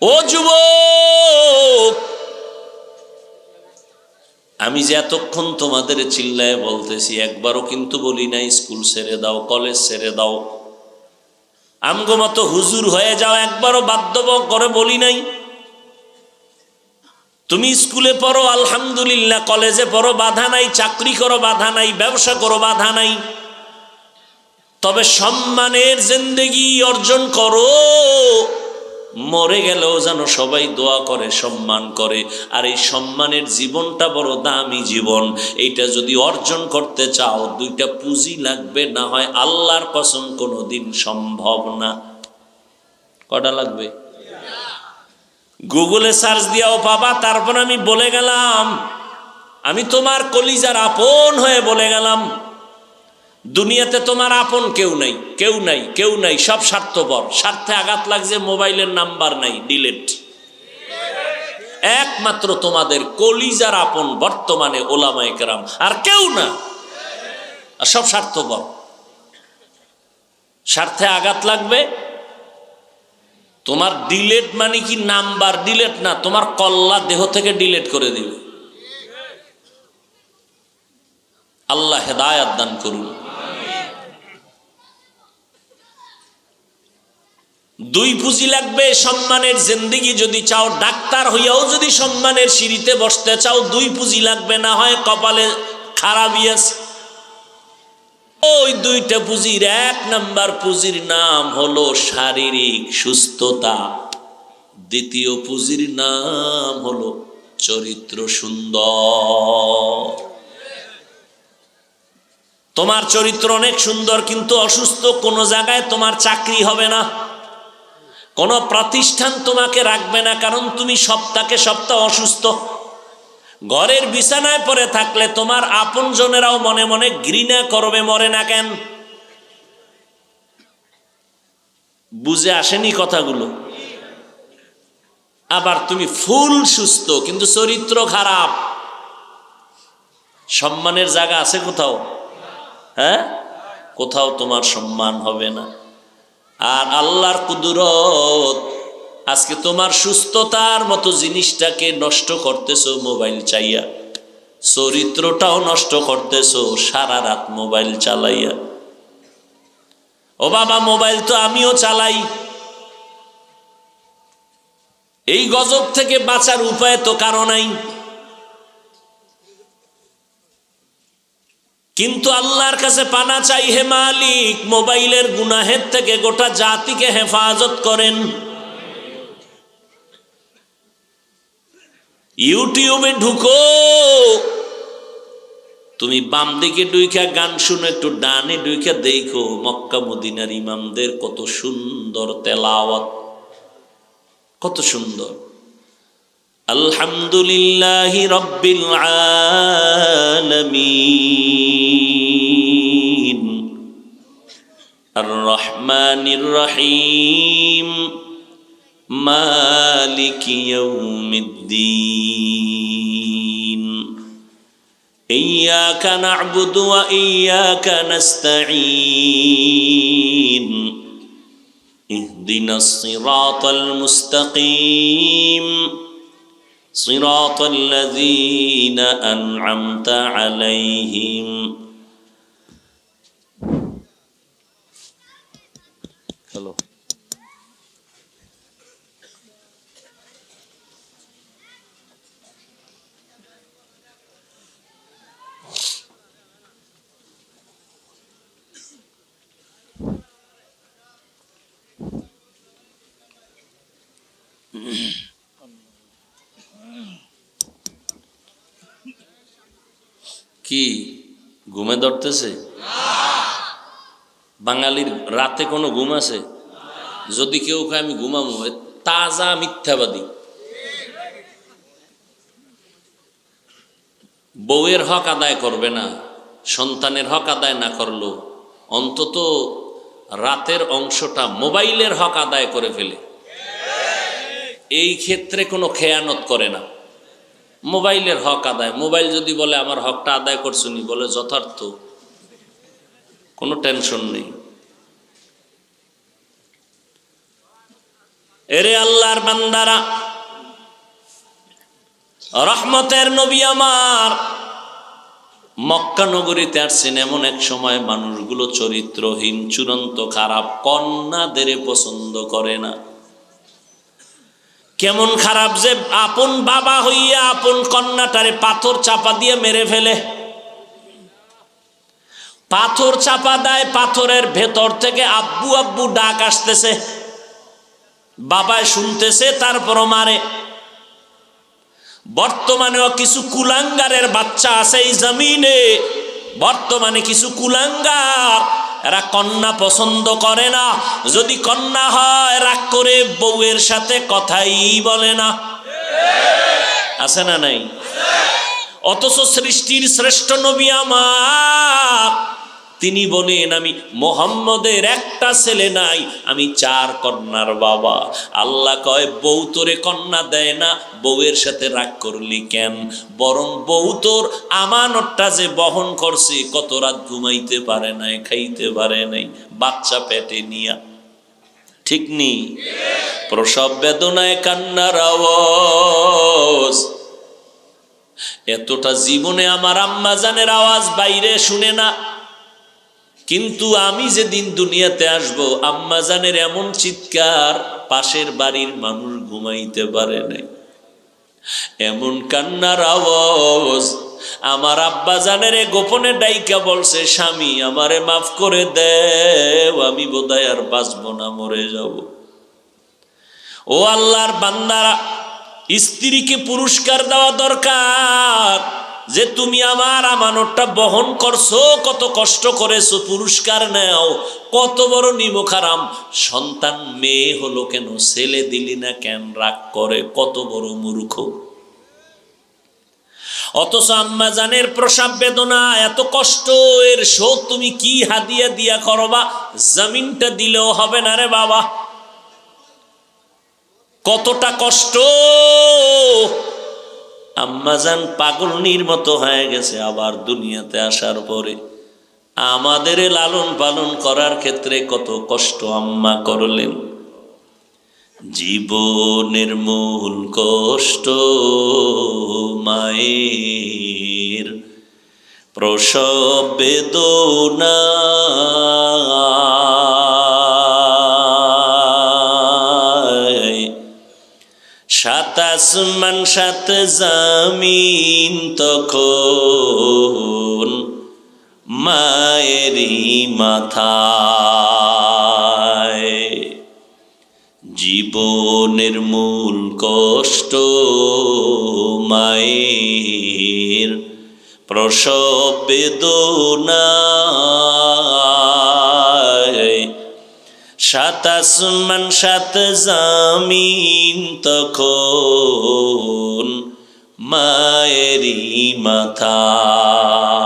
Speaker 1: ও যুবক, আমি যে এতক্ষণ তোমাদের চিল্লায় বলতেছি, একবারও কিন্তু বলি নাই স্কুল ছেড়ে দাও, কলেজ ছেড়ে দাও, আমগো মতো হুজুর হয়ে যাও, একবারও বাধ্য করে বলি নাই। তুমি স্কুলে পড়ো আলহামদুলিল্লাহ, কলেজে পড়ো বাধা নাই, চাকরি করো বাধা নাই, ব্যবসা করো বাধা নাই, তবে সম্মানের জিন্দেগি অর্জন করো। মরে গেলেও যেন সবাই দোয়া করে, সম্মান করে। আর এই সম্মানের জীবনটা বড় দামি জীবন, এইটা যদি অর্জন করতে চাও দুইটা পুঁজি লাগবে, না হয় আল্লাহর কসম কোনোদিন সম্ভব না। কটা লাগবে? গুগলে সার্চ দিয়াও পাবা। তারপর আমি বলে গেলাম আমি তোমার কলিজার আপন হয়ে বলে গেলাম, দুনিয়াতে তোমার আপন কেউ নাই, কেউ নাই, কেউ নাই, সব স্বার্থপর। স্বার্থে আঘাত লাগছে, মোবাইলের নাম্বার নাই, ডিলেট। একমাত্র তোমাদের কলিজার আপন বর্তমানে ওলামায়ে কেরাম, আর কেউ না। আর সব স্বার্থপর। স্বার্থে আঘাত লাগবে, তোমার ডিলেট মানে কি নাম্বার ডিলেট না, তোমার কল্লা দেহ থেকে ডিলেট করে দিবে। আল্লাহ হেদায়াত দান করুন। দুই পুঁজি লাগবে সম্মানের জিন্দেগি যদি চাও, ডাক্তার হইয়াও যদি সম্মানের সিঁড়িতে বসতে চাও, দুই পুঁজি লাগবে, না হয় কপালে খারাপই আছে। ওই দুইটা পুঁজির এক নাম্বার পুঁজির নাম হলো শারীরিক সুস্থতা, দ্বিতীয় পুঁজির নাম হলো চরিত্র সুন্দর। তোমার চরিত্র অনেক সুন্দর কিন্তু অসুস্থ, কোন জায়গায় তোমার চাকরি হবে না, কোন প্রতিষ্ঠান তোমাকে রাখবে না, কারণ তুমি সপ্তাহে সপ্তাহ অসুস্থ। ঘরের বিছানায় পড়ে থাকলে তোমার আপনজনেরাও মনে মনে ঘৃণা করবে, মরে না কেন? বুঝে আসেনি কথাগুলো? আবার তুমি ফুল সুস্থ কিন্তু চরিত্র খারাপ, সম্মানের জায়গা আছে কোথাও? হ্যাঁ, কোথাও তোমার সম্মান হবে না। আর আল্লাহর কুদরত, আজকে তোমার সুস্থতার মতো জিনিসটাকে নষ্ট করতেছো মোবাইল চাইয়া, চরিত্রটাও নষ্ট করতেছো সারা রাত মোবাইল চালাইয়া। ও বাবা, মোবাইল তো আমিও চালাই, এই গজব থেকে বাঁচার উপায় তো কারো নাই। কিন্তু আল্লাহর কাছে পানা চাই, হে মালিক, মোবাইলের গুনাহের থেকে গোটা জাতিকে হেফাজত করেন। ইউটিউবে ঢুকো, তুমি বাম দিকে ডুইকা গান শুনো, একটু ডানে ডুইকা দেখো মক্কা মদিনার ইমামদের কত সুন্দর তেলাওয়াত, কত সুন্দর। আলহামদুলিল্লাহি রাব্বিল আলামিন আর রহমানির রহিম মালিকি ইয়াউমিদ্দিন ইয়্যাকা না'বুদু ওয়া ইয়্যাকা নাস্তাঈন ইহদিনাস সিরাতাল মুস্তাকিম সিরাতাল লাযীনা আন'আমতা আলাইহিম। হ্যালো, কি ঘুমে ধরতেছে? বাঙালির রাতে কোনো ঘুম আছে? যদি কেউ কয় আমি ঘুমাবো, তাজা মিথ্যাবাদী। বউয়ের হক আদায় করবে না, সন্তানের হক আদায় না করলো অন্তত রাতের অংশটা মোবাইলের হক আদায় করে ফেলে। এই ক্ষেত্রে কোনো খেয়ানত করে না, মোবাইলের হক আদায়। মোবাইল যদি বলে আমার হকটা আদায় করছুনি, বলে যথার্থ, কোনো টেনশন নেই। এরে আল্লাহর বান্দারা, রহমতের নবী আমার মক্কা নগরীতে আসছেন এমন এক সময় মানুষগুলো চরিত্রহীন, চূড়ান্ত খারাপ, কন্যাদের পছন্দ করে না। কেমন খারাপ যে আপন বাবা হইয়া আপন কন্যাটারে পাথর চাপা দিয়ে মেরে ফেলে। পাথর চাপা দেয়, পাথরের ভেতর থেকে আব্বু আব্বু ডাক আসতেছে, বাবায় শুনতেছে, তারপরও মারে। বর্তমানেও কিছু কুলাঙ্গারের বাচ্চা আছে এই জমিনে, বর্তমানে কিছু কুলাঙ্গার, এরা কন্যা পছন্দ করে না। যদি কন্যা হয় রাগ করে বউয়ের সাথে কথাই বলে না। আছে না নাই? অথচ সৃষ্টির শ্রেষ্ঠ নবী আমার, তিনি বলেন আমি মুহাম্মদের একটা ছেলে নাই, আমি 4 কন্যার বাবা। আল্লাহ কয় বউ তোরে কন্যা দেয় না, বউয়ের সাথে রাগ করলি কেন? বরং বউ তোর আমানতটা যে বহন করছে, কত রাত ঘুমাইতে পারে নাই, খাইতে পারে নাই, বাচ্চা পেটে নিয়া, ঠিক নি? প্রসব বেদনায় কান্নার আওয়াজ, এতটা জীবনে আমার আম্মা জানের আওয়াজ বাইরে শুনে না। কিন্তু আমি যেদিন দুনিয়াতে আসব, আম্মা জানের এমন চিৎকার পাশের বাড়ির মানুষ ঘুমাইতে পারে নাই, এমন কান্নার আওয়াজ। আমার আব্বা জানের গোপনে ডাইকা বলছে, স্বামী আমারে মাফ করে দেও, আমি বোধহয় আর বাঁচব না, মরে যাব। ও আল্লাহর বান্দারা, স্ত্রীকে পুরস্কার দেওয়া দরকার যে তুমি আমার আমানতটা বহন করছো, কত কষ্ট করেছো, পুরস্কার নাও। কত বড় নিমখারাম সন্তান মেয়ে হলো কেন, ছেলে দিলি না কেন, রাগ করে, কত বড় মূর্খ। অথচ আম্মা জানের প্রসব বেদনা এত কষ্ট, এর শোধ তুমি কি হাদিয়া দিয়া করবা? জমিনটা দিলেও হবে না রে বাবা। কতটা কষ্ট, আম্মাজান পাগলনির মতো হয়ে গেছে। আবার দুনিয়াতে আসার পরে আমাদের লালন পালন করার ক্ষেত্রে কত কষ্ট আম্মা করলেন। জীবনের মূল কষ্ট মায়ের প্রসব বেদনা, 7 আসমান 7 জমিন তখন মায়েরই মাথায়। জীবনের মূল কষ্ট মায়ের প্রসব বেদনা, 7 আসমান 7 জমিন তখন মায়েরই মাথায়।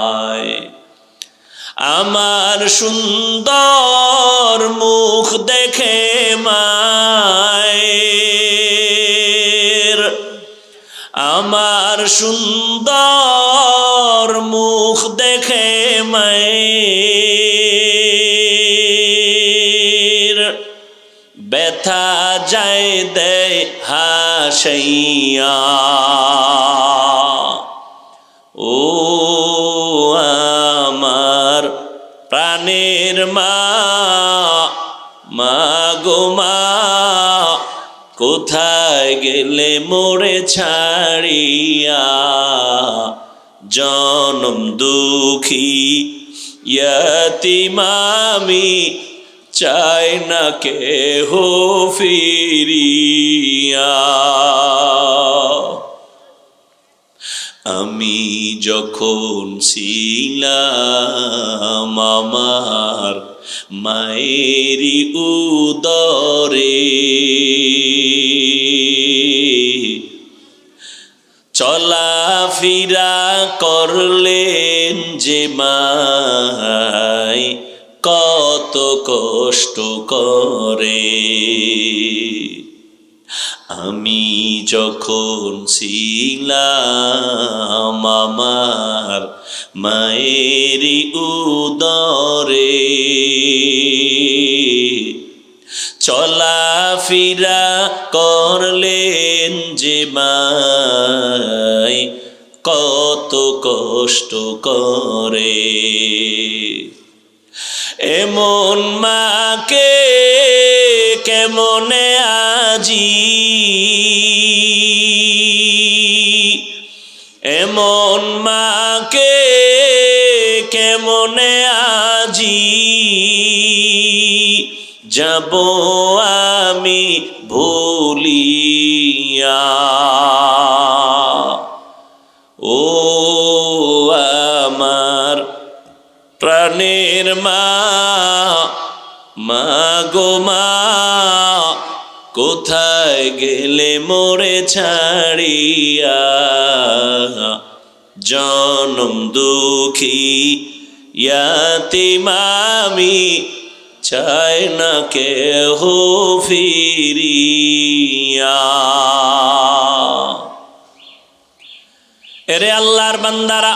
Speaker 1: আমার সুন্দর মুখ দেখে মায়ের, আমার সুন্দর মুখ দেখে মায়ের, ব্যথা যায় দেয় হাসাইয়া। ও আমার প্রাণের মা, মা গো মা, কোথায় গেলে মোরে ছাড়িয়া? জনম দুঃখী ইয়তীম আমি, চাই না কেহ ফিরিয়া। আমি যখন ছিলাম আমার মায়েরই উদরে, চলাফেরা করলেন যে মায়, কত কষ্ট করে। আমি যখন ছিলাম আমার মায়েরই উদরে, চলাফেরা করলেন যে মায়, কত কষ্ট করে। এমন মাকে কেমনে আজি, এমন মাকে কেমনে আজি যাব আমি ভুলিয়া। ও আমার প্রাণের মা, মা গো মা, কোথায় গেলে মোরে ছাড়িয়া? জনম দুঃখী ইয়াতীম আমি, চাই না কেহ ফিরিয়া। এরে আল্লাহর বান্দারা,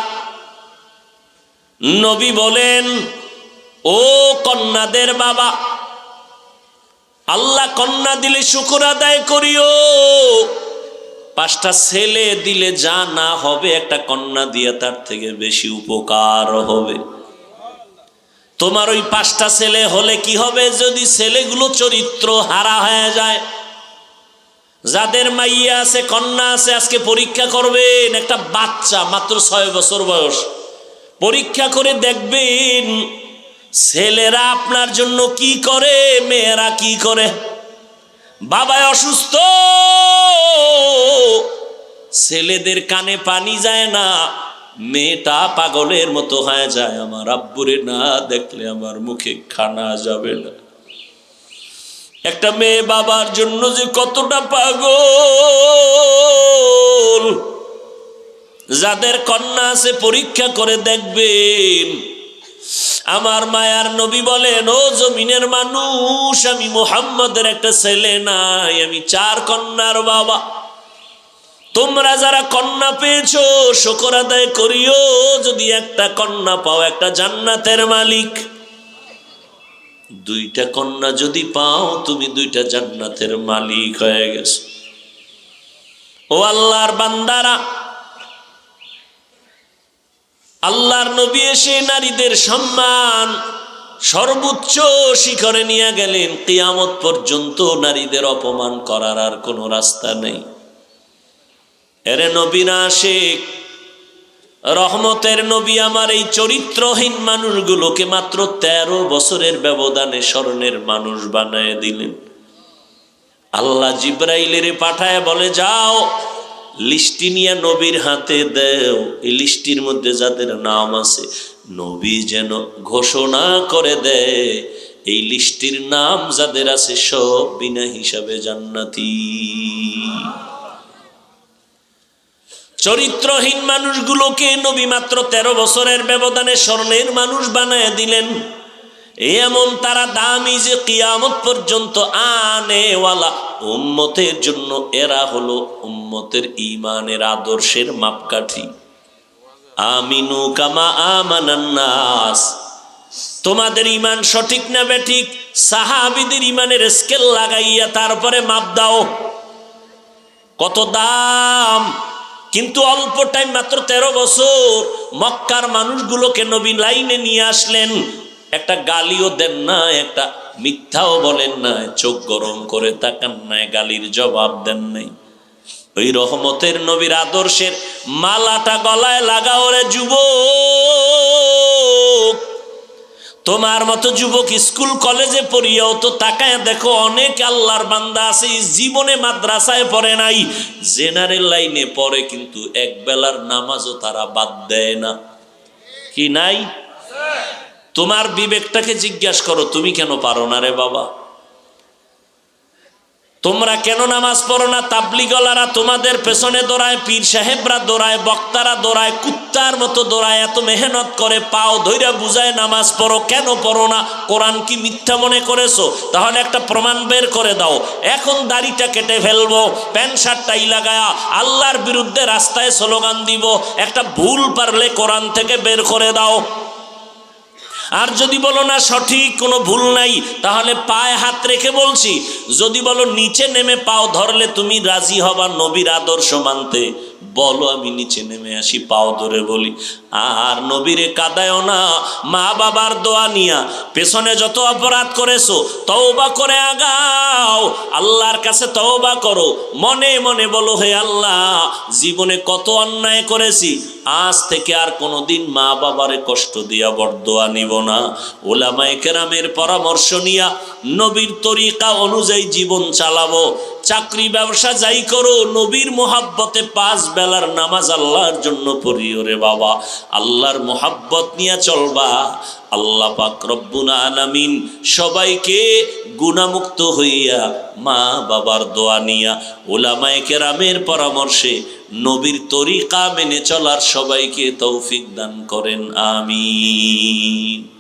Speaker 1: নবী বলেন, ও কন্যাদের বাবা, আল্লাহ কন্যা দিলে শুকর আদায় করিও। 5টা ছেলে দিলে যা না হবে, একটা কন্যা দিয়ে তার থেকে বেশি উপকার হবে। তোমার ওই 5টা ছেলে হলে কি হবে? যদি ছেলেগুলো চরিত্র হারা হয়ে যায়। যাদের মাইয়া আছে, কন্যা আছে, আজকে পরীক্ষা করবেন। একটা বাচ্চা মাত্র 6 বছর বয়স, পরীক্ষা করে দেখবেন ছেলেরা আপনার জন্য কি করে, মেয়েরা কি করে। বাবায় অসুস্থ, ছেলেদের কানে পানি যায় না, মেয়েটা পাগলের মতো হয়ে যায়, আমার আব্বুরে না দেখলে আমার মুখে খানা যাবে না। একটা মেয়ে বাবার জন্য যে কতটা পাগল। যাদের কন্যা আছে পরীক্ষা করে দেখবেন। আমার মায়ার নবী বলেন, ও জমিনের মানুষ, আমি মুহাম্মদের একটা ছেলে নাই, আমি 4 কন্যার বাবা। তোমরা যারা কন্যা পেয়েছো শুকর আদায় করিও। যদি একটা কন্যা পাও, একটা জান্নাতের মালিক। 2টা কন্যা যদি পাও, তুমি 2টা জান্নাতের মালিক হয়ে গেছো। ও আল্লাহর বান্দারা, আল্লাহর নবী এসে নারীদের সম্মান সর্বোচ্চ শিখরে নিয়ে গেলেন। কিয়ামত পর্যন্ত নারীদের অপমান করার আর কোনো রাস্তা নেই। এরে নবীরা আশিক, রহমতের নবী আমার এই চরিত্রহীন মানুষগুলোকে মাত্র 13 বছরের ব্যবধানে স্বর্ণের মানুষ বানায় দিলেন। আল্লাহ জিব্রাইলের পাঠায় বলে, যাও লিস্টি নিয়ে নবীর হাতে দেও। এই লিস্টির মধ্যে যাদের নাম আছে, নবী যেন ঘোষণা করে দেয় এই লিস্টির নাম যাদের আছে সব বিনা হিসাবে জান্নাতি। চরিত্রহীন মানুষগুলোকে নবী মাত্র 13 বছরের ব্যবধানে স্বর্ণের মানুষ বানায় দিলেন। এমন তারা দামি যে কিয়ামত পর্যন্ত আনেওয়ালা উম্মতের জন্য এরা হলো উম্মতের ঈমানের আদর্শের মাপকাঠি। আমিনু কামা আমানান নাস। তোমাদের ঈমান সঠিক না বেঠিক, সাহাবীদের ঈমানের স্কেল লাগাইয়া তারপরে মাপ দাও। কত দাম, কিন্তু অল্প টাইম, মাত্র 13 বছর। মক্কার মানুষগুলোকে নবী লাইনে নিয়ে আসলেন। একটা গালিও দেন না, একটা মিথ্যাও বলেন না, চোখ গরম করে তাকান নাই, গালির জবাব দেন নাই। ওই রহমতের নবীর আদর্শের মালাটা গলায় লাগাও রে যুবক। তোমার মতো যুবক স্কুল কলেজে পড়িয়াও তো তাকায় দেখো, অনেক আল্লাহর বান্দা আছে জীবনে মাদ্রাসায় পড়ে নাই, জেনারেল লাইনে পড়ে, কিন্তু এক বেলার নামাজও তারা বাদ দেয় না। কি নাই? তোমার বিবেকটাকে জিজ্ঞাসা করো, তুমি কেন পারো না রে বাবা? তোমরা কেন নামাজ পড়ো না? তাবলিগলারা তোমাদের পেছনে দৌড়ায়, পীর সাহেবরা দৌড়ায়, বক্তারা দৌড়ায়, কুত্তার মতো দৌড়ায়, এত মেহনত করে, পাও ধইরা বুঝায় নামাজ পড়ো, কেন পড়ো না? কোরআন কি মিথ্যা মনে করেছো? তাহলে একটা প্রমাণ বের করে দাও। এখন দাড়িটা কেটে ফেলবো, প্যান্ট শার্টটাই লাগায়া আল্লাহর বিরুদ্ধে রাস্তায় স্লোগান দিব, একটা ভুল পারলে কোরআন থেকে বের করে দাও। আর যদি বলো না সঠিক, কোনো ভুল নাই, তাহলে পায়ে হাত রেখে বলছি, যদি বলো নিচে নেমে পাও ধরলে তুমি রাজি হবা নবীর আদর্শ মানতে, বলো আমি নিচে নেমে আসি, পাও ধরে বলি। আর নবীরে কাদায়ও না, মা বাবার দোয়া নিয়া পেছনে যত অপরাধ করেছো তওবা করে আগাও, আল্লাহর কাছে তওবা করো, মনে মনে বলো, হে আল্লাহ, জীবনে কত অন্যায় করেছি, আজ থেকে আর কোনোদিন মা বাবারে কষ্ট দিয়া বরদোয়া নিব না। উলামায়ে কেরামের পরামর্শ নিয়া নবীর তরিকা অনুযায়ী জীবন চালাবো। চাকরি ব্যবসা যাই করো, নবীর মোহাব্বতে 5 বেলার নামাজ আল্লাহর জন্য পড়িও রে বাবা। আল্লাহর মোহাব্বত নিয়ে চলবা। আল্লাহ পাক রব্বুল আলামিন সবাইকে গুনাহমুক্ত হইয়া মা বাবার দোয়া নিয়া উলামায়ে কেরামের পরামর্শে নবীর তরিকা মেনে চলার সবাইকে তৌফিক দান করেন, আমিন।